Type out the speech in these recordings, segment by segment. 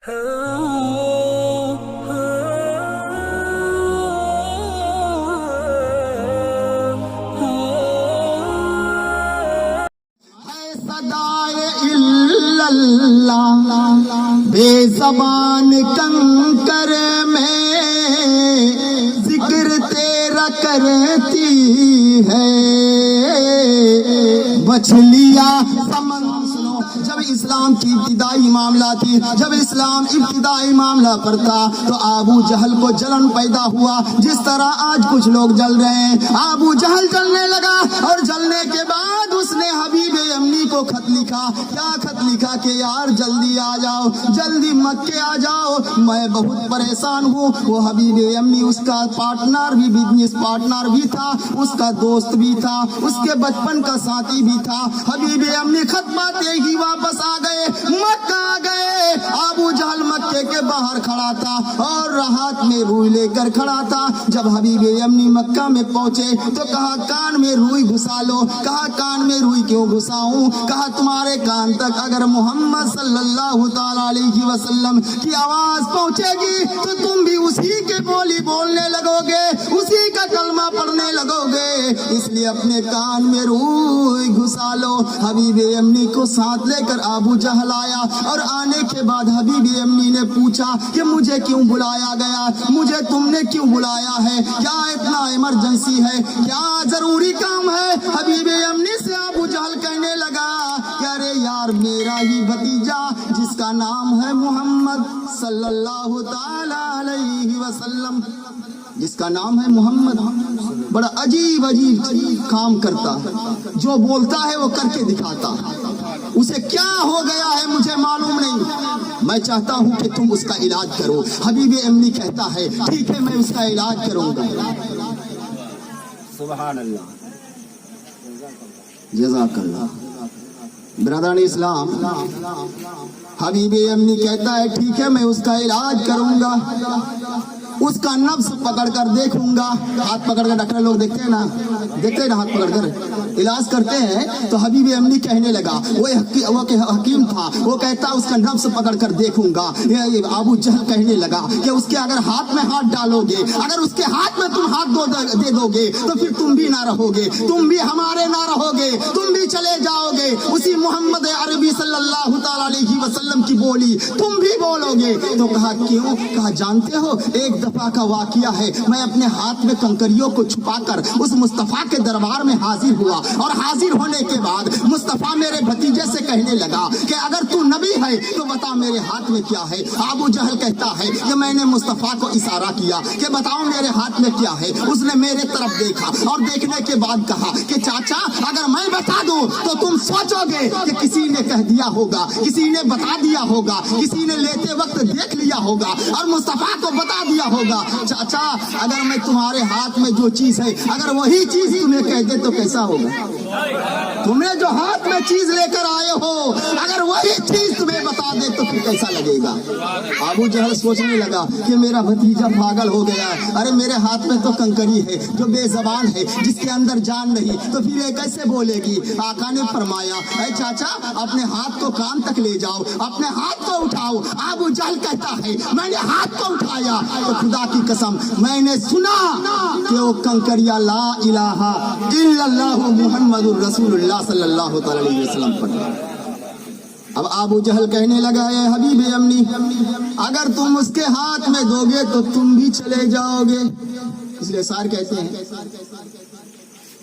بے زبان کنکر میں ذکر تیرا کرتی ہے مچھلیاں سنو، جب اسلام کی ابتدائی معاملہ تھی، جب اسلام ابتدائی معاملہ پر تھا تو ابو جہل کو جلن پیدا ہوا، جس طرح آج کچھ لوگ جل رہے ہیں۔ ابو جہل جلنے لگا اور جلنے کے بعد اس نے حبیب امنی کو خط لکھا۔ کیا خط لکھا کہ یار جلدی آ جاؤ، جلدی مکے آ جاؤ، میں بہت پریشان ہوں۔ وہ حبیب امنی اس کا پارٹنر بھی، بزنس پارٹنر بھی تھا، اس کا دوست بھی تھا، اس کے بچپن کا ساتھی بھی تھا۔ حبیب امنی خط پاتے ہی واپس آ گئے، مکہ آ گئے۔ ابو جہل مکے کے باہر کھڑا تھا اور ہاتھ میں روئی لے کر کھڑا تھا۔ جب حبیب امنی مکہ میں پہنچے تو کہا کان میں روئی گھسا لو۔ کہا کان میں روئی کیوں گھساؤں؟ کہا تمہارے کان تک اگر محمد صلی اللہ تعالی علیہ وسلم کی آواز پہنچے گی تو تم بھی اسی کے بولی بولنے لگو گے، اسی کا کلمہ پڑھنے لگو گے، اس لیے اپنے کان میں روئی گھسا لو۔ حبیب امنی کو ساتھ لے کر ابو جہل آیا اور آنے کے بعد حبیب امنی نے پوچھا کہ مجھے کیوں بلایا گیا، مجھے تم نے کیوں بلایا ہے؟ کیا اتنا ایمرجنسی ہے؟ کیا ضروری کام ہے؟ حبیب امنی سے ابو جہل کہنے لگا کہ ارے یار میرا ہی بھتیجا جس کا نام ہے محمد صلی اللہ تعالی علیہ وسلم، جس کا نام ہے محمد، بڑا عجیب کام کرتا ہے، جو بولتا ہے وہ کر کے دکھاتا ہے۔ اسے کیا ہو گیا ہے مجھے معلوم نہیں، میں چاہتا ہوں کہ تم اس کا علاج کرو۔ حبیب امنی کہتا ہے ٹھیک ہے میں اس کا علاج کروں گا۔ سبحان اللہ، جزاک اللہ۔ برادران اسلام، حبیب امنی کہتا ہے ٹھیک ہے میں اس کا علاج کروں گا، اس کا نبض پکڑ کر دیکھوں گا۔ ہاتھ پکڑ کر ڈاکٹر لوگ دیکھتے ہیں نا ہاتھ پکڑ کر علاج کرتے ہیں۔ تو حبیب امنی کہنے لگا، وہ حکیم تھا، وہ کہتا اس کا نبض پکڑ کر دیکھوں گا۔ ابو جہل کہنے لگا کہ اس کے اگر ہاتھ میں ہاتھ ڈالو گے، اگر اس کے ہاتھ میں تم ہاتھ دے دو گے تو پھر تم بھی نہ رہو گے، تم بھی ہمارے نہ رہو گے، تم بھی چلے جاؤ گے، اسی محمد عربی صلی اللہ تعالی علیہ وسلم کی بولی تم بھی بولو گے۔ تو کہا کیوں؟ کہا جانتے ہو ایک دفعہ کا واقعہ ہے، میں اپنے ہاتھ میں کنکریوں کو چھپا کر اس مصطفیٰ کے دربار میں حاضر ہوا، اور حاضر ہونے کے بعد مصطفیٰ میرے بھتیجے سے کہنے لگا کہ اگر تو نبی ہے تو بتا میرے ہاتھ میں کیا ہے۔ ابو جہل کہتا ہے کہ میں نے مصطفیٰ کو اشارہ کیا کہ بتاؤ میرے ہاتھ میں کیا ہے۔ اس نے میرے طرف دیکھا اور دیکھنے کے بعد کہا کہ چاچا اگر میں بتا دوں تو تم سوچو گے کہ کسی نے کہہ دیا ہوگا، کسی نے بتا دیا ہوگا، کسی نے لیتے وقت دیکھ لیا ہوگا اور مصطفیٰ کو بتا دیا ہوگا۔ چاچا اگر میں تمہارے ہاتھ میں جو چیز ہے اگر وہی چیز تمہیں کہہ دے تو کیسا ہوگا؟ تم نے جو ہاتھ میں چیز لے کر آئے ہو اگر وہی چیز تمہیں بتا دے تو پھر کیسا لگے گا؟ ابو جہل سوچنے لگا کہ میرا بھتیجا پاگل ہو گیا ہے، ارے میرے ہاتھ میں تو کنکری ہے جو بے زبان ہے، جس کے اندر جان نہیں، تو پھر یہ کیسے بولے گی؟ آقا نے فرمایا اے چاچا اپنے ہاتھ کو کان تک لے جاؤ، اپنے ہاتھ کو اٹھاؤ۔ ابو جہل کہتا ہے میں نے ہاتھ کو اٹھایا تو خدا کی قسم میں نے سنا کہ وہ کنکریاں لا الہ الا اللہ محمد رسول اللہ صلی اللہ تعالی علیہ وسلم پڑھ۔ اب ابو جہل کہنے لگا اے حبیب امنی اگر تم اس کے ہاتھ میں دو گے تو تم بھی چلے جاؤ گے۔ اس لیے سار کہتے ہیں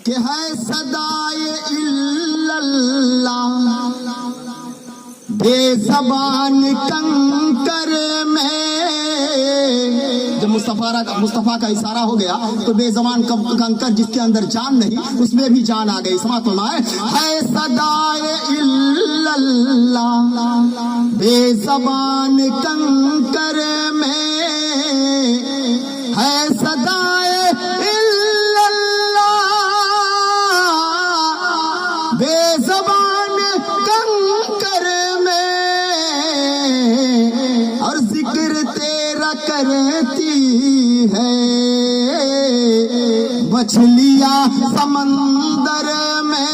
کہ ہے صدائے الا اللہ بے زبان کنکر میں۔ جب مصطفیٰ کا اشارہ ہو گیا تو بے زبان کنکر جس کے اندر جان نہیں اس میں بھی جان آ گئی۔ سماعت فرمائے ہے صدائے الا اللہ بے زبان کنکر میں، ہے صدائے الا اللہ بے زبان کنکر میں، اور ذکر تیرا کرتی ہے مچھلیاں سمندر میں۔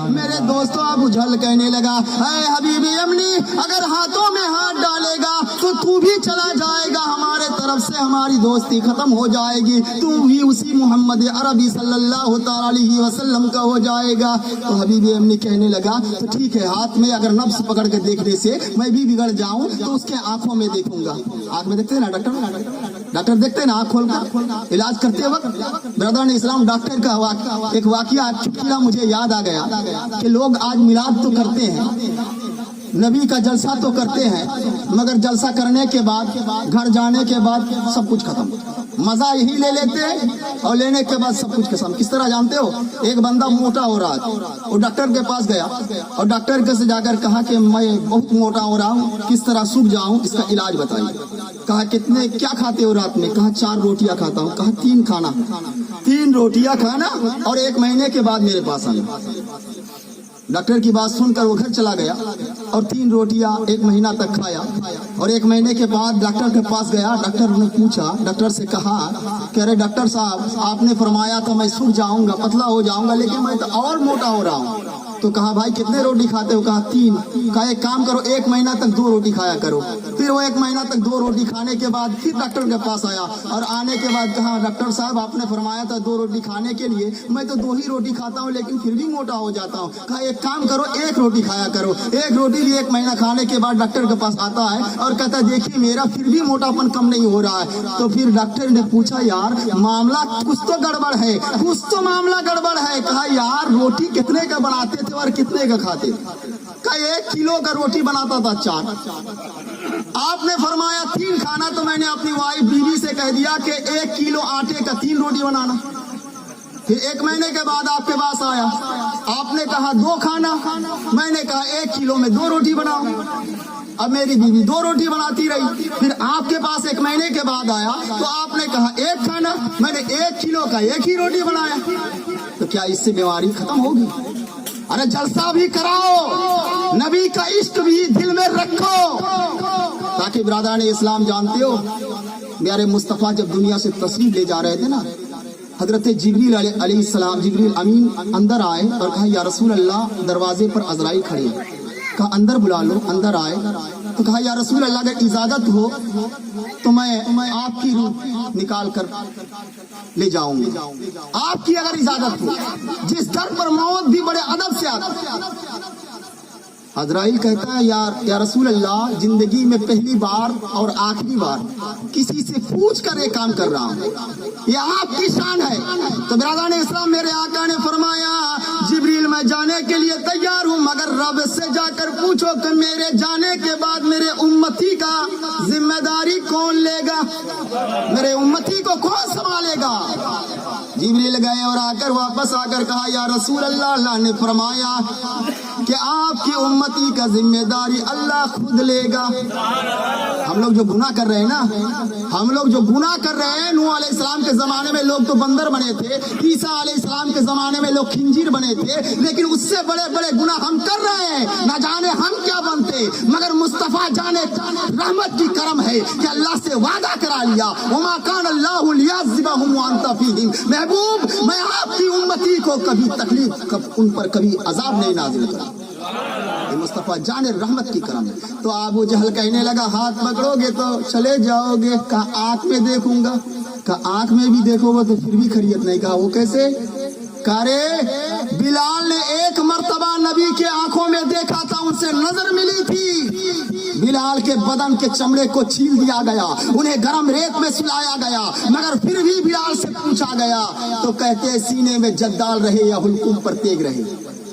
میرے دوستوں اب اجھل کہنے لگا اے حبیب یمنی اگر ہاتھوں میں ہاتھ ڈالے گا تو تو بھی چلا جائے گا, ہمارے طرف سے ہماری دوستی ختم ہو جائے گی, تو بھی اسی محمد عربی صلی اللہ تعالی علیہ وسلم کا ہو جائے گا. تو حبیب یمنی کہنے لگا تو ٹھیک ہے, ہاتھ میں اگر نفس پکڑ کے دیکھنے سے میں بھی بگڑ جاؤں تو اس کے آنکھوں میں دیکھوں گا. آنکھ میں دیکھتے ہیں نا ڈاکٹر دیکھتے ہیں نا آنکھ کھول کر علاج کرتے وقت. برادران اسلام ڈاکٹر کا ایک واقعہ چٹکلا مجھے یاد آ گیا کہ لوگ آج میلاد تو کرتے ہیں, نبی کا جلسہ تو کرتے ہیں, مگر جلسہ کرنے کے بعد گھر جانے کے بعد سب کچھ ختم. مزہ یہی لے لیتے ہیں اور لینے کے بعد سب کچھ ختم. کس طرح جانتے ہو, ایک بندہ موٹا ہو رہا ہے, وہ ڈاکٹر کے پاس گیا اور ڈاکٹر کے سے جا کر کہا کہ میں بہت موٹا ہو رہا ہوں, کس طرح سوکھ جاؤں, اس کا علاج بتائیے. کہا کتنے کیا کھاتے ہو رات میں, کہا 4 روٹیاں کھاتا ہوں. کہا 3 کھانا, 3 روٹیاں کھانا اور 1 مہینے کے بعد میرے پاس آنا. ڈاکٹر کی بات سن کر وہ گھر چلا گیا اور 3 روٹیاں 1 مہینہ تک کھایا, اور 1 مہینے کے بعد ڈاکٹر کے پاس گیا. ڈاکٹر نے پوچھا, ڈاکٹر سے کہا کہ ارے ڈاکٹر صاحب آپ نے فرمایا تھا میں سوکھ جاؤں گا, پتلا ہو جاؤں گا, لیکن میں تو اور موٹا ہو رہا ہوں. تو کہا بھائی کتنے روٹی کھاتے ہو, کہا 3. کہا ایک کام کرو 1 مہینہ تک 2 روٹی کھایا کرو. پھر وہ 1 مہینہ تک 2 روٹی کھانے کے بعد پھر ڈاکٹر کے پاس آیا اور آنے کے بعد کہا ڈاکٹر صاحب آپ نے فرمایا تھا 2 روٹی کھانے کے لیے, میں تو 2 ہی روٹی کھاتا ہوں لیکن پھر بھی موٹا ہو جاتا ہوں. کہا ایک کام کرو 1 روٹی کھایا کرو. 1 روٹی بھی 1 مہینہ کھانے کے بعد ڈاکٹر کے پاس آتا ہے اور کہتا ہے دیکھیے میرا پھر بھی موٹاپن کم نہیں ہو رہا ہے. تو پھر ڈاکٹر نے پوچھا یار معاملہ کچھ تو گڑبڑ ہے, کچھ تو معاملہ گڑبڑ ہے. کہا یار روٹی کتنے کا بناتے تھے اور کتنے کا کھاتے تھے؟ کہا 1 کلو کا روٹی بناتا تھا 4. آپ نے فرمایا 3 کھانا, تو میں نے اپنی وائف بیوی سے کہہ دیا کہ 1 کلو آٹے کا 3 روٹی بنانا. پھر 1 مہینے کے بعد آپ کے پاس آیا, آپ نے کہا 2 کھانا, میں نے کہا 1 کلو میں 2 روٹی بناؤ. اب میری بیوی 2 روٹی بناتی رہی. پھر آپ کے پاس 1 مہینے کے بعد آیا تو آپ نے کہا 1 کھانا, میں نے 1 کلو کا 1 ہی روٹی بنایا. تو کیا اس سے بیماری ختم ہوگی؟ ارے جلسہ بھی کراؤ, نبی کا عشق بھی دل میں رکھو, تاکہ برادران اسلام جانتے ہو میرے مصطفیٰ جب دنیا سے تشریف لے جا رہے تھے نا, حضرت جبریل علیہ السلام, جبریل امین اندر آئے اور کہا یا رسول اللہ دروازے پر عزرائیل کھڑے ہیں. کہا اندر بلا لو. اندر آئے تو کہا یا رسول اللہ اگر اجازت ہو تو میں آپ کی روح نکال کر لے جاؤں گا, آپ کی اگر اجازت ہو. جس در پر موت بھی بڑے ادب سے آتی. عزرائیل کہتا ہے یا رسول اللہ زندگی میں پہلی بار اور آخری بار کسی سے پوچھ کر یہ کام کر رہا ہوں, یہ آپ کی شان ہے. تو برادران اسلام میرے آقا نے فرمایا جبریل میں جانے کے لیے تیار ہوں, مگر رب سے جا کر پوچھو کہ میرے جانے کے بعد میرے امتی کا ذمہ داری کون لے گا, میرے امتی کو کون سنبھالے گا. جبریل گئے اور آ کر واپس آ کر کہا یا رسول اللہ, اللہ نے فرمایا کہ آپ کی امتی کا ذمہ داری اللہ خود لے گا. ہم لوگ جو گناہ کر رہے ہیں نا, ہم لوگ جو گناہ کر رہے ہیں, نوح علیہ السلام کے زمانے میں لوگ تو بندر بنے تھے, عیسیٰ علیہ السلام کے زمانے میں لوگ خنزیر بنے تھے, لیکن اس سے بڑے بڑے گناہ ہم کر رہے ہیں. نہ جانے ہم کیا بنتے, مگر مصطفیٰ جانے رحمت کی کرم ہے کہ اللہ سے وعدہ کرا لیا وما کان اللہ لیعذبہم وانت فیہم. محبوب میں آپ کی امتی کو کبھی تکلیف, ان پر کبھی عذاب نہیں نازل کروں. مصطفیٰ جان رحمت کی کرم ہے. تو ابو جہل کہنے لگا ہاتھ پکڑو گے تو چلے جاؤ گے. کہا آنکھ میں دیکھوں گا. کہا آنکھ میں بھی دیکھو گے تو پھر بھی خیریت نہیں. کہا وہ کیسے؟ کہے بلال نے 1 مرتبہ نبی کے آنکھوں میں دیکھا تھا, ان سے نظر ملی تھی. بلال کے بدن کے چمڑے کو چھیل دیا گیا, انہیں گرم ریت میں سلایا گیا, مگر پھر بھی بلال سے پوچھا گیا تو کہتے سینے میں جدال رہے یا حلقوم پر تیگ رہے,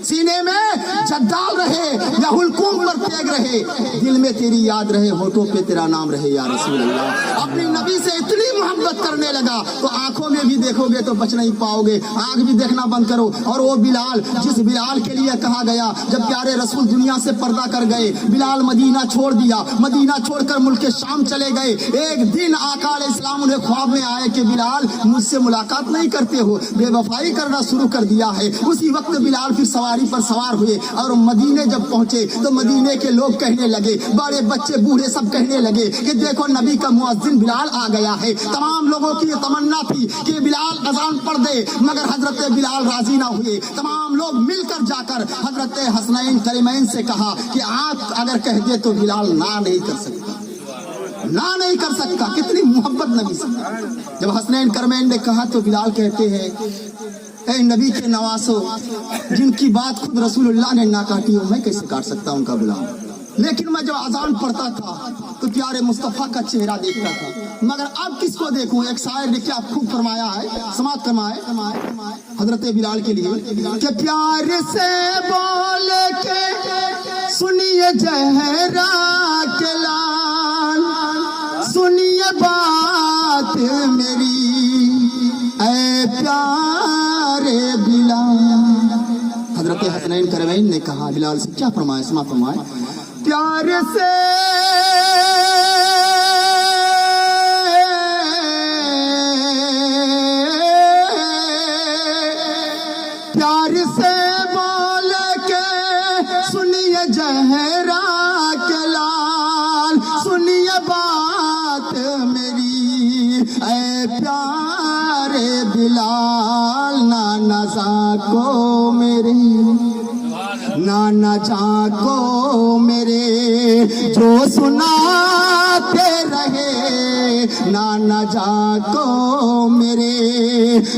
سینے میں جدال رہے یا حلقوم پر تیگ رہے, دل میں تیری یاد رہے, ہونٹوں پہ تیرا نام رہے یا رسول اللہ. اپنی نبی سے اتنی محبت کرنے لگا تو آنکھوں میں بھی دیکھو گے تو بچ نہیں پاؤ گے, آنکھ بھی دیکھنا بند کرو. اور وہ بلال, جس بلال کے لیے کہا گیا جب پیارے رسول دنیا سے پردہ کر گئے, بلال مدینہ چھوڑ دیا, مدینہ چھوڑ کر ملک شام چلے گئے. ایک دن آقا علیہ السلام انہیں خواب میں آئے کہ بلال مجھ سے ملاقات نہیں کرتے ہو, بے وفائی کرنا شروع کر دیا ہے. اسی وقت بلال پھر سواری सवारी पर सवार हुए और मदीने जब पहुंचे तो मदीने के लोग कहने लगे, बड़े बच्चे बूढ़े सब कहने लगे कि देखो नबी का मुअज्जिन बिलाल आ गया है। तमाम लोगों की ये तमन्ना थी कि बिलाल अजान पढ़ दे, मगर हजरत बिलाल राजी ना हुए। तमाम लोग मिलकर जाकर हजरत हसनैन करीमैन से कहा कि आप अगर कह दे तो बिलाल ना नहीं कर सकता, ना नहीं कर सकता। कितनी मोहब्बत नबी से। जब हसनैन करमैन ने कहा तो बिलाल कहते हैं, ऐ नबी के नवासो, जिनकी बात खुद रसूलुल्लाह ने ना काटी हो, मैं कैसे काट सकता उनका गुलाम। लेकिन मैं जब अजान पढ़ता था तो प्यारे मुस्तफा का चेहरा देखता था, मगर अब किसको देखूं। एक शायर ने क्या खूब फरमाया है, समाप्त फरमाए हजरत बिलाल के लिए कि प्यार से बोल के सुनिए जहरा के लाल, सुनिए बात मेरी ऐ प्यारे बिलाल। हजरत हसनैन करमैन ने कहा बिलाल से, क्या फरमाए, समाप्त फरमाए, प्यार से बोल के सुनिए जहरा के लाल, सुनिए बात मेरी ऐ प्यारे बिलाल। नाना जाको मेरे, नाना जाको मेरे जो सुनाते रहे, नाना जाको मेरे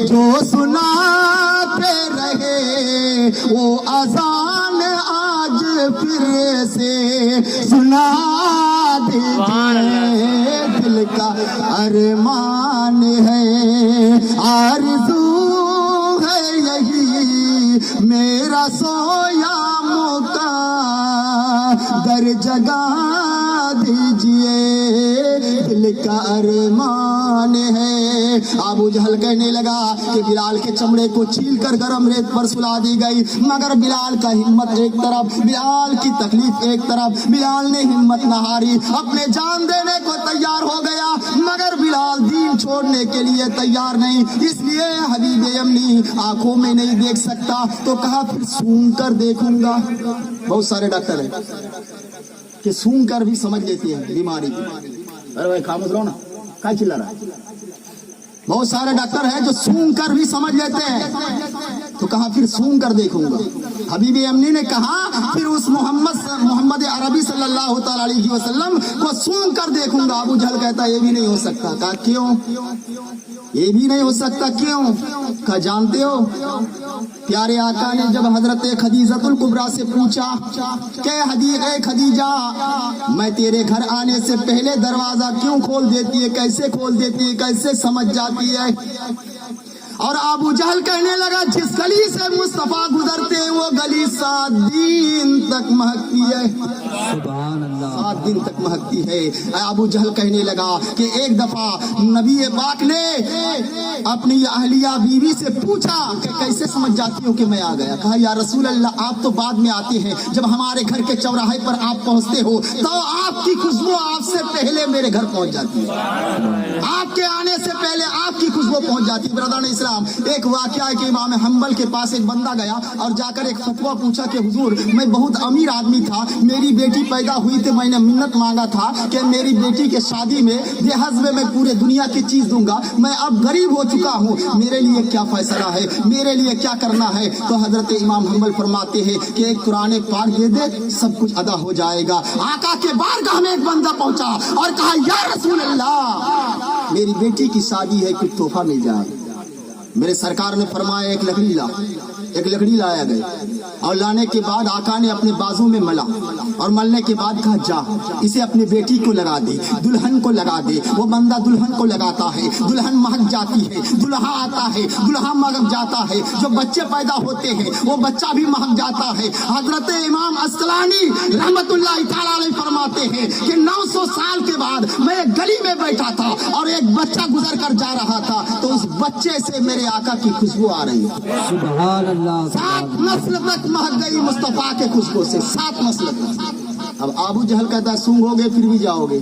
जो सुनाते रहे, वो अजान आज फिर से सुना दीजिए। दिल का अरमान है, आरज़ू है यही मेरा सोया मुका, दर जगा दीजिए। दिल का अरमान है। अबू जहल कहने लगा कि बिलाल के चमड़े को छील कर गरम रेत पर सुला दी गई, मगर बिलाल का हिम्मत एक तरफ, बिलाल की तकलीफ एक तरफ। बिलाल ने हिम्मत न हारी, अपने जान देने को तैयार हो गया, मगर बिलाल दीन छोड़ने के लिए तैयार नहीं। इसलिए हबीब यमनी आंखों में नहीं देख सकता तो कहा फिर सूंघ कर देखूंगा। बहुत सारे डॉक्टर हैं कि सूंघ कर भी समझ लेते हैं बीमारी की। अरे भाई खामोश रहो ना, क्या चिल्ला रहा है। बहुत सारे डॉक्टर हैं जो सूंघ कर भी समझ लेते हैं, तो कहा फिर सूंघ कर देखूंगा। हबीब यमनी ने कहा फिर उस मोहम्मद अरबी सल्लल्लाहु अलैहि वसल्लम को सूंघ कर देखूंगा। अबू जहल कहता ये भी नहीं हो सकता। कहा क्यों, ये भी नहीं हो सकता, क्यों? कहा जानते हो, प्यारे आका ने जब हजरत खदीजतुल कुबरा से पूछा कि खदीजा, मैं तेरे घर आने से पहले दरवाजा क्यों खोल देती है, कैसे खोल देती है, कैसे समझ जाती है? और अबू जहल कहने लगा जिस गली से मुस्तफा गुजरते हैं वो गली 7 दिन तक महकती है। सुभान अल्लाह, 7 दिन तक महकती है। अबू जहल कहने लगा कि एक दफा नबी पाक ने अपनी अहलिया बीवी से पूछा कि कैसे समझ जाती हो कि मैं आ गया। कहा या रसूल अल्लाह, आप तो बाद में आते हैं, जब हमारे घर के चौराहे पर आप पहुंचते हो तो आपकी खुशबू आपसे पहले मेरे घर पहुंच जाती है, आपके आने से पहले आपकी खुशबू पहुंच जाती है। ब्रदर इस्लाम, एक वाकया है कि इमाम हम्बल के पास एक बंदा गया और जाकर एक फतवा पूछा कि हुजूर, मैं बहुत अमीर आदमी था, मेरी बेटी पैदा हुई थी, मैंने मिन्नत मांगा था कि मेरी बेटी के शादी में दहेज में मैं पूरे दुनिया की चीज दूंगा, मैं अब गरीब हो चुका हूँ, मेरे लिए क्या फैसला है, मेरे लिए क्या करना है? तो हजरत इमाम हम्बल फरमाते हैं कि एक कुरान पाक दे दे, सब कुछ अदा हो जाएगा। आका के बारगाह में एक बंदा पहुंचा और कहा या रसूल अल्लाह, मेरी बेटी की शादी है, कुछ तोहफा मिल जाए। मेरे सरकार ने फरमाया एक लकड़ी लाया गया और लाने के बाद आका ने अपने बाजू में मला और मलने के बाद कहा जा इसे अपनी बेटी को लगा दे, दुल्हन को लगा दे। वो बंदा दुल्हन को लगाता है, दुल्हन महक जाती है, दुल्हा आता है, दुल्हा महक जाता है, जो बच्चे पैदा होते हैं वो बच्चा भी महक जाता है। हजरत इमाम अस्कलानी रहमतुल्लाह तआला अलैह फरमाते हैं कि 900 साल के बाद मैं एक गली में बैठा था और एक बच्चा गुजर कर जा रहा था, तो उस बच्चे से मेरे आका की खुशबू आ रही है। सुभान अल्लाह, 7 नस्ल तक महक गई मुस्तफा के खुशबू से, 7 नस्ल तक। अब अबू जहल कहता है सूंघोगे फिर भी जाओगे।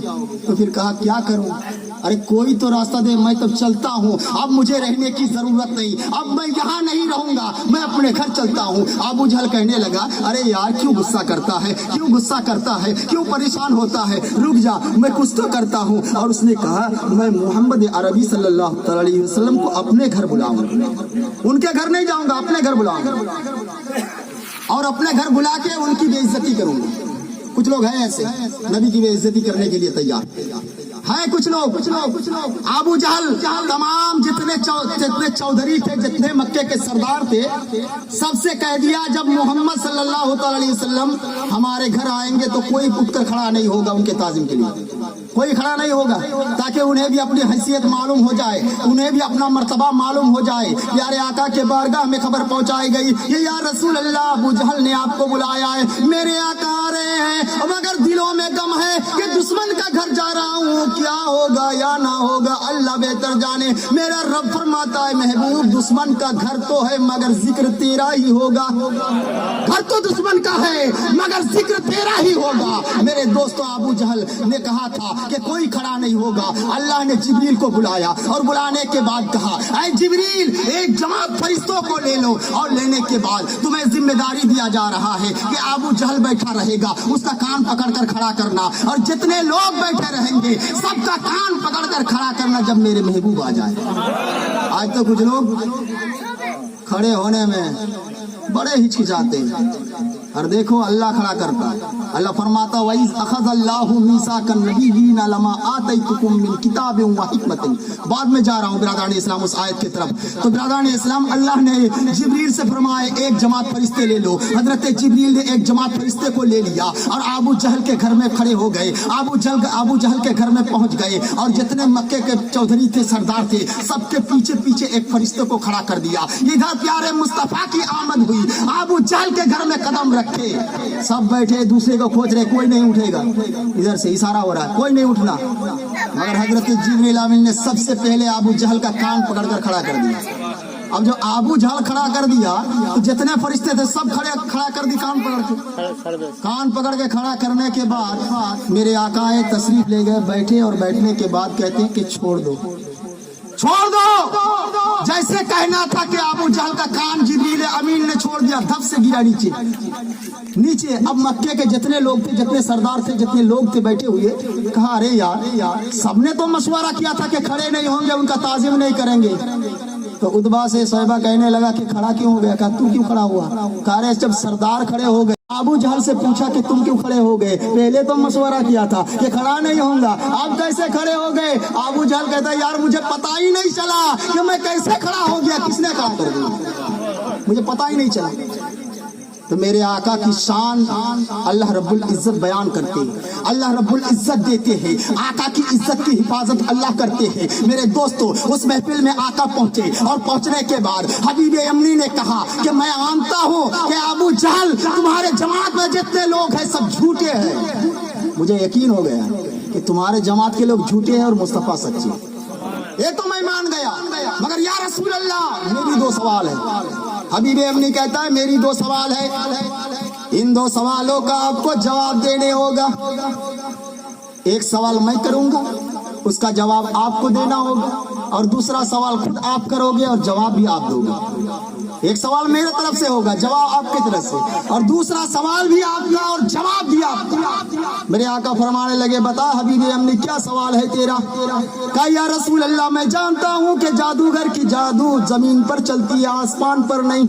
तो फिर कहा क्या करूं, अरे कोई तो रास्ता दे, मैं तो चलता हूँ, अब मुझे रहने की जरूरत नहीं, अब मैं यहाँ नहीं रहूंगा, मैं अपने घर चलता हूँ। अबू जहल कहने लगा अरे यार क्यों गुस्सा करता है, क्यों गुस्सा करता है, क्यों परेशान होता है, रुक जा मैं कुछ तो करता हूँ। और उसने कहा मैं मोहम्मद अरबी सल्लल्लाहु अलैहि वसल्लम को अपने घर बुलाऊंगा, उनके घर नहीं जाऊंगा, अपने घर बुलाऊंगा और अपने घर बुला के उनकी बेइज्जती करूंगा। कुछ लोग हैं ऐसे नबी की बेइज्जती करने के लिए तैयार है। कुछ लोग अबू जहल तमाम जितने चौधरी थे, जितने मक्के के सरदार थे, सबसे कह दिया जब मोहम्मद सल्लल्लाहु अलैहि वसल्लम हमारे घर आएंगे तो कोई उठकर खड़ा नहीं होगा, उनके ताज़ीम के लिए कोई खड़ा नहीं होगा, ताकि उन्हें भी अपनी हैसियत मालूम हो जाए, उन्हें भी अपना मर्तबा मालूम हो जाए। प्यारे आका के बारगाह में खबर पहुंचाई गई ये या रसूल अल्लाह अबू जहल ने आपको बुलाया है, मेरे आका आ रहे हैं, मगर दिलों में गम है कि दुश्मन का घर जा रहा हूँ, क्या होगा या ना होगा अल्लाह बेहतर जाने। मेरा रब फरमाता है महबूब दुश्मन का घर तो है मगर जिक्र तेरा ही होगा, घर तो दुश्मन का है मगर जिक्र तेरा ही होगा। मेरे दोस्तों अबू जहल ने कहा था कि कोई खड़ा नहीं होगा। अल्लाह ने जिब्रील को बुलाया और बुलाने के बाद कहा ऐ जिब्रील एक जमात फरिश्तों को ले लो, और लेने के बाद तुम्हें जिम्मेदारी दिया जा रहा है कि अबू जहल बैठा रहेगा, उसका कान पकड़कर खड़ा करना, और जितने लोग बैठे रहेंगे सबका कान पकड़कर खड़ा करना जब मेरे महबूब आ जाए। आज तो कुछ लोग खड़े होने में बड़े हिचकिचाते हैं, और देखो अल्लाह खड़ा करता है। अल्लाह फरमाता वइज़ अख़ज़ल्लाहु मीसाकन नबिय्यीना लमा आतैतुकुम मिन किताबिन व हिकमतिन। बाद में जा रहा हूँ बिरादरान इस्लाम उस आयत की तरफ। तो बिरादरान इस्लाम अल्लाह ने जिब्रील से फरमाए एक जमात फरिश्ते ले लो। हजरत जिब्रील ने एक जमात फरिश्ते को ले लिया और अबू जहल के घर में खड़े हो गए। अबू जहल के घर में पहुंच गए और जितने मक्के के चौधरी थे, सरदार थे, सबके पीछे पीछे एक फरिश्ते को खड़ा कर दिया। इधर प्यारे मुस्तफा की आमद हुई, अबू जहल के घर में कदम रखे, सब बैठे दूसरे को खोज रहे, कोई नहीं उठेगा, इधर से इशारा हो रहा है कोई नहीं उठना, मगर हजरत जिब्रील अमीन ने सबसे पहले अबू जहल का कान पकड़कर खड़ा कर दिया। अब जो अबू जहल खड़ा कर दिया तो जितने फरिश्ते थे सब खड़ा कर दी कान पकड़ के। कान पकड़ के खड़ा करने के बाद मेरे आका तशरीफ ले गए, बैठे, और बैठने के बाद कहते हैं कि छोड़ दो। जैसे कहना था कि अबू जहल का कान जिब्रील अमीन ने छोड़ दिया, धप से गिरा नीचे। अब मक्के के जितने लोग थे, जितने सरदार थे, जितने लोग थे बैठे हुए, कहा अरे यार सबने तो मशवरा किया था कि खड़े नहीं होंगे, उनका ताज़ीम नहीं करेंगे। तो उतबा से शोएबा कहने लगा कि खड़ा क्यों हो गया? कहा तू क्यों खड़ा हुआ? कहा रे जब सरदार खड़े हो गए, अबू जहल से पूछा कि तुम क्यों खड़े हो गए? पहले तो मशवरा किया था कि खड़ा नहीं होऊंगा, अब कैसे खड़े हो गए? अबू जहल कहता है यार मुझे पता ही नहीं चला कि मैं कैसे खड़ा हो गया, किसने खड़ा कर दिया, मुझे पता ही नहीं चला। तो मेरे आका की शान अल्लाह रब्बुल इज्जत बयान करते हैं, अल्लाह रब्बुल इज्जत देते हैं, आका की इज्जत की हिफाजत अल्लाह करते हैं। मेरे दोस्तों उस महफिल में आका पहुंचे और पहुंचने के बाद हबीब अमनी ने कहा कि मैं मानता हूं कि अबू जहल तुम्हारे जमात में जितने लोग हैं सब झूठे हैं। मुझे यकीन हो गया कि तुम्हारे जमात के लोग झूठे हैं और मुस्तफा सच्चे, ये तो मैं मान गया, मगर या रसूल अल्लाह मेरी दो सवाल है। हबीब अमनी कहता है मेरी दो सवाल है, इन दो सवालों का आपको जवाब देने होगा। एक सवाल मैं करूंगा, उसका जवाब आपको देना होगा, और दूसरा सवाल खुद आप करोगे और जवाब भी आप दोगे। एक सवाल मेरे तरफ से होगा, जवाब आपकी तरफ से, और दूसरा सवाल भी आपका और जवाब भी आपका। मेरे आका फरमाने लगे बता हबीब अमनी क्या सवाल है तेरा? कहा या रसूल अल्लाह मैं जानता हूँ कि जादूगर की जादू जमीन पर चलती है, आसमान पर नहीं।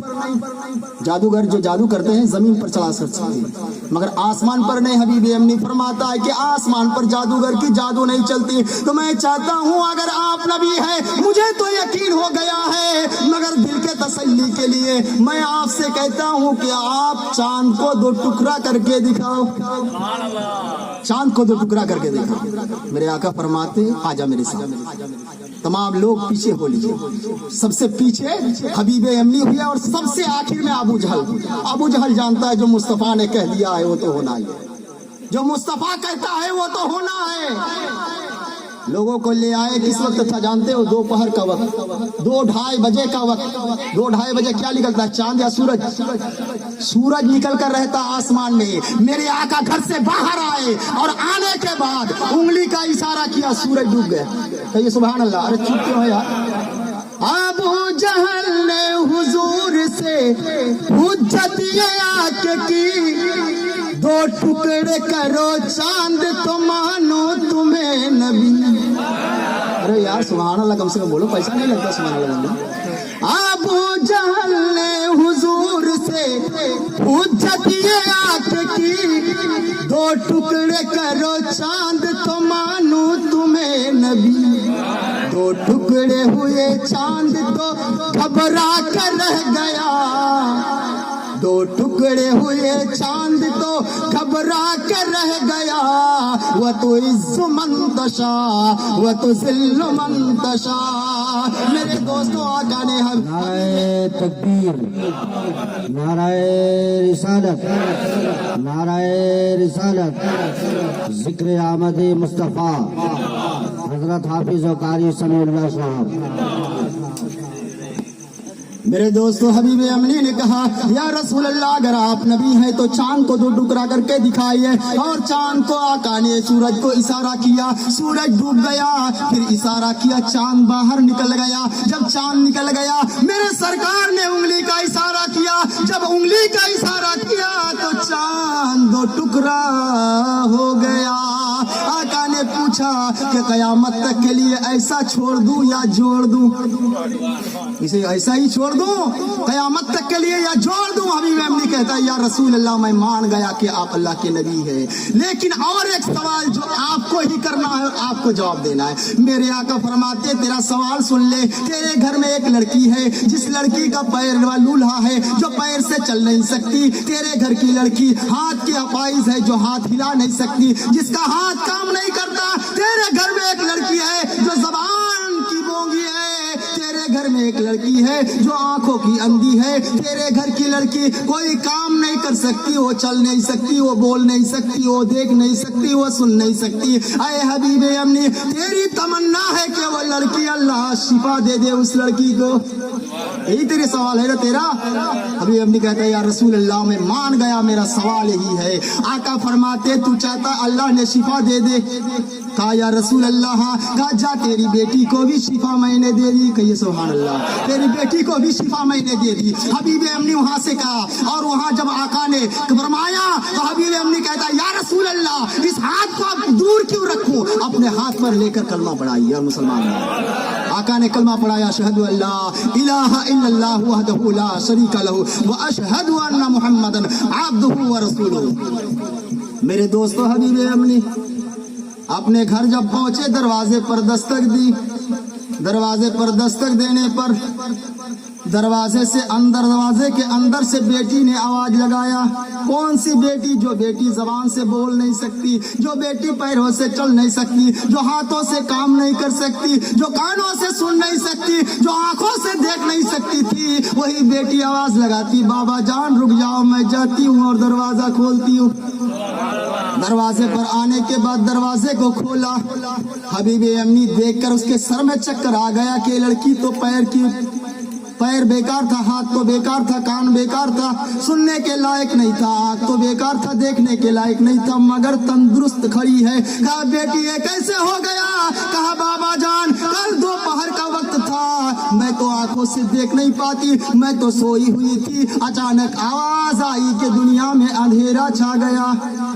जादूगर जो जादू करते हैं जमीन पर चला सकते हैं मगर आसमान पर नहीं। हबीब अमनी फरमाता है कि आसमान पर जादूगर की जादू नहीं चलती। तो मैं चाहता हूँ अगर आप नबी है, मुझे तो यकीन हो गया है, मगर दिल के तसल्ली के लिए मैं आपसे कहता हूँ कि आप चांद को दो टुकड़ा करके दिखाओ, चांद को दो टुकड़ा करके दिखाओ। मेरे आका फरमाते आजा मेरे साथ। तमाम लोग पीछे हो लीजिए, सबसे पीछे हबीब अमनी हुआ और सबसे आखिर में अबू जहल। अबू जहल जानता है जो मुस्तफा ने कह दिया है वो तो होना ही है, जो मुस्तफा कहता है वो तो होना है। लोगों को ले आए। किस वक्त था जानते हो? दोपहर का वक्त, 2-2:30 बजे का वक्त। 2-2:30 बजे क्या निकलता है? चांद या सूरज? सूरज निकल कर रहता आसमान में। मेरे आका घर से बाहर आए और आने के बाद उंगली का इशारा किया, सूरज डूब गया। कहिए सुभान अल्लाह। अरे चुप क्यों है यार? अबू जहल ने हुजूर से हुज्जत ये आके की, 2 टुकड़े करो चांद तो मानो तुम्हें नबी। अरे यार सुभान अल्लाह कम से कम बोलो, पैसा नहीं लगता सुभान अल्लाह। अबू जहल ने हुजूर से हुज्जत ये आके की, 2 टुकड़े करो चांद तो मानो तुम्हें नबी। 2 टुकड़े हुए चांद तो घबरा कर रह गया, 2 टुकड़े हुए चांद तो घबरा कर रह गया। वह तो इज्जु मंतशा वह तो जिल्लु मंतशा। मेरे दोस्तों आका ने हम नाराए तकबीर, नाराए रिसालत, नाराए रिसालत, जिक्र आमद मुस्तफ़ा हजरत हाफिज और कारी समीउल्लाह साहब। मेरे दोस्तों हबीब अमनी ने कहा, या रसूल अल्लाह अगर आप नबी हैं तो चांद को 2 टुकड़ा करके दिखाइए। और चांद को आका ने सूरज को इशारा किया, सूरज डूब गया। फिर इशारा किया, चांद बाहर निकल गया। जब चांद निकल गया मेरे सरकार ने उंगली का इशारा किया। जब उंगली का इशारा किया तो चांद 2 टुकड़ा हो गया। आका ने पूछा कि कयामत तक के लिए ऐसा छोड़ दूं या जोड़ दूं? इसे ऐसा ही छोड़ दूं कयामत तक के लिए या जोड़ दूं? हबीब अमनी कहता है, या रसूल अल्लाह मैं मान गया कि आप अल्लाह के नबी है, लेकिन और एक सवाल जो आपको ही करना है और आपको जवाब देना है। मेरे आका फरमाते, तेरा सवाल सुन ले। तेरे घर में एक लड़की है जिस लड़की का पैर लूल्हा है, जो पैर से चल नहीं सकती। तेरे घर की लड़की हाथ की अपाइज है, जो हाथ हिला नहीं सकती, जिसका हाथ काम नहीं करता। तेरे घर में एक लड़की है जो जबान की बोंगी है। तेरे घर में एक लड़की है जो आंखों की अंधी है। तेरे घर की लड़की कोई काम नहीं कर सकती, वो चल नहीं सकती, वो बोल नहीं सकती, वो देख नहीं सकती, वो सुन नहीं सकती। अरे हबीब अमनी तेरी तमन्ना है कि वो लड़की अल्लाह शिफा दे दे उस लड़की को। यही तेरे सवाल है ना तेरा? हबीब अमनी कहता है, या रसूल अल्लाह मैं मान गया, मेरा सवाल यही है। आका फरमाते, तू चाहता अल्लाह ने शिफा दे दे? कहा या रसूल अल्लाह। कहा जा तेरी बेटी को भी शिफा मैंने दे दी। कहिए सुभान अल्लाह। तेरी बेटी को भी शिफा मैंने दे दी। हबीब अमनी वहां से कहा, और वहां जब आका ने फरमाया तो हबीब अमनी कहता है, या रसूल अल्लाह इस हाथ को आप दूर क्यों रखूं? अपने हाथ पर लेकर कलमा पढ़ाइए। और मुसलमान आका ने कलमा पढ़ाया, अशहदु अल्ला इलाहा इल्लल्लाह वहदहु ला शरीका लहू व अशहदु अन्ना मुहम्मदन अब्दुहु व रसूलुहु। मेरे दोस्तों हबीब अमनी अपने घर जब पहुंचे, दरवाजे पर दस्तक दी। दरवाजे पर दस्तक देने पर दरवाजे के अंदर से बेटी ने आवाज लगाया। कौन सी बेटी? जो बेटी जबान से बोल नहीं सकती, जो बेटी पैरों से चल नहीं सकती, जो हाथों से काम नहीं कर सकती, जो कानों से सुन नहीं सकती, जो आंखों से देख नहीं सकती थी, वही बेटी आवाज लगाती, बाबा जान रुक जाओ, मैं जाती हूँ और दरवाजा खोलती हूँ। दरवाजे पर आने के बाद दरवाजे को खोला। हबीब अमनी देखकर उसके सर में चक्कर आ गया कि लड़की तो पैर बेकार था, हाथ तो बेकार था, कान बेकार था, सुनने के लायक नहीं था, आँख तो बेकार था, देखने के लायक नहीं था, मगर तंदुरुस्त खड़ी है। कहा बेटी ये कैसे हो गया? कहा बाबा जान कल दोपहर का वक्त था, मैं तो आंखों से देख नहीं पाती, मैं तो सोई हुई थी, अचानक आवाज आई कि दुनिया में अंधेरा छा गया।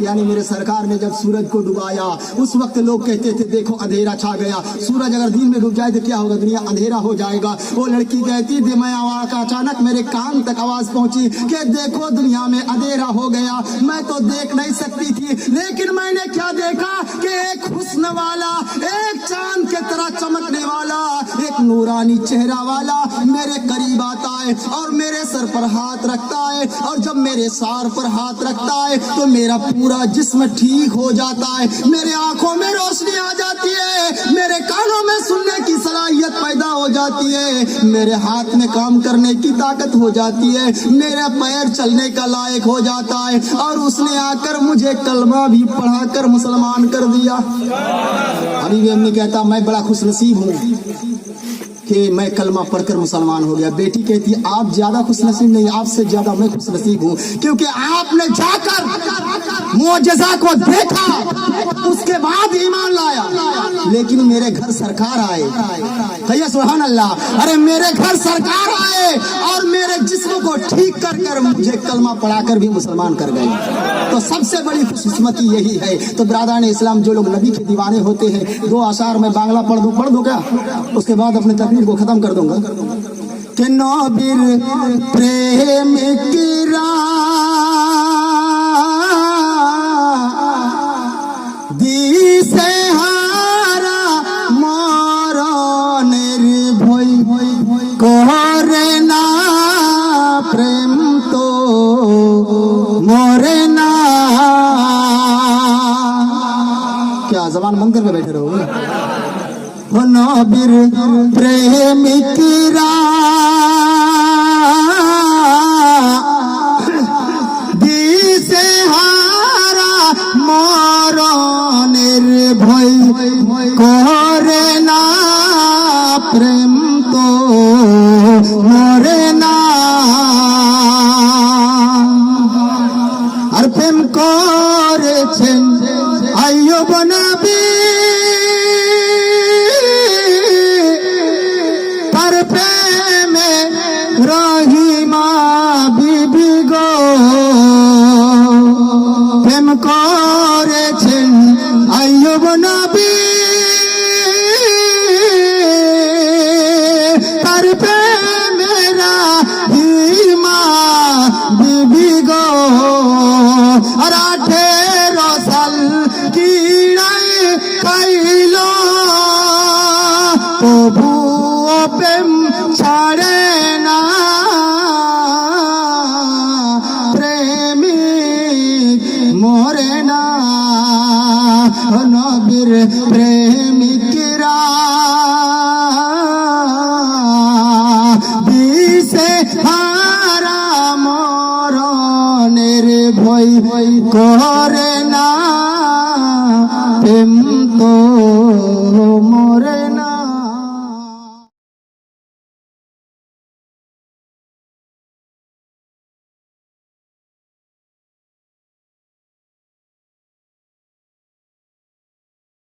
यानी मेरे सरकार ने जब सूरज को डुबाया उस वक्त लोग कहते थे देखो अंधेरा छा गया, सूरज अगर दिन में डूब जाए तो क्या होगा, दुनिया अंधेरा हो जाएगा। वो लड़की कहती थी मैं आवाज अचानक मेरे कान तक आवाज पहुंची कि देखो दुनिया में अंधेरा हो गया। मैं तो देख नहीं सकती थी, लेकिन मैंने क्या देखा कि एक हुस्न वाला, एक चांद के तरह चमकने वाला एक नूरानी चेहरा वाला मेरे करीब आता है और मेरे सर पर हाथ रखता है, और जब मेरे सर पर हाथ रखता है तो मेरा पूरा जिस्म ठीक हो जाता है, मेरे आंखों में रोशनी आ जाती है, मेरे कानों में सुनने की सलाहियत पैदा हो जाती है, मेरे हाथ में काम करने की ताकत हो जाती है, मेरा पैर चलने का लायक हो जाता है। और उसने आकर मुझे कलमा भी पढ़ाकर मुसलमान कर दिया। अभी भी हमने कहता मैं बड़ा खुशनसीब हूँ कि मैं कलमा पढ़कर मुसलमान हो गया। बेटी कहती है आप ज्यादा खुशनसीब नहीं, आपसे ज्यादा मैं खुशनसीब हूँ, क्योंकि आपने जाकर मुअज्जिज़ा को देखा, उसके बाद ईमान लाया। लेकिन मेरे घर सरकार आए, कहिए सुभान अल्लाह। अरे मेरे घर सरकार आए और मेरे जिस्म को ठीक कर कर मुझे कलमा पढ़ाकर भी मुसलमान कर गए। तो सबसे बड़ी खुशकिस्मती यही है। तो बिरादरान इस्लाम, जो लोग नबी के दीवाने होते हैं, 2 अशार में बांग्ला पढ़ दूं क्या? उसके बाद अपने तकरीर को खत्म कर दूंगा कि नबीर प्रेम किरा दिसे हारा मरণের ভয় করে না প্রেম তো মরে না। क्या जबान बंद करके बैठे रहोगे? नबीर प्रेमिकरा दिसे हारा मरণের ভয় করে না প্রেম তো মরে না। আর প্রেম করেছেন আইয়ুব নবী, তার প্রেমে রহিমা বিবি গো প্রেম করেছেন আইয়ুব নবী, তার প্রেমে রহিমা বিবি গো। আর 18 সাল কিড়াই খাইল তবু প্রেম ছাড়ে না, প্রেমিক মরে না। নবীর প্রেমিকরা দিছে হারা মরণের ভয় করে না, প্রেম তো মরে না।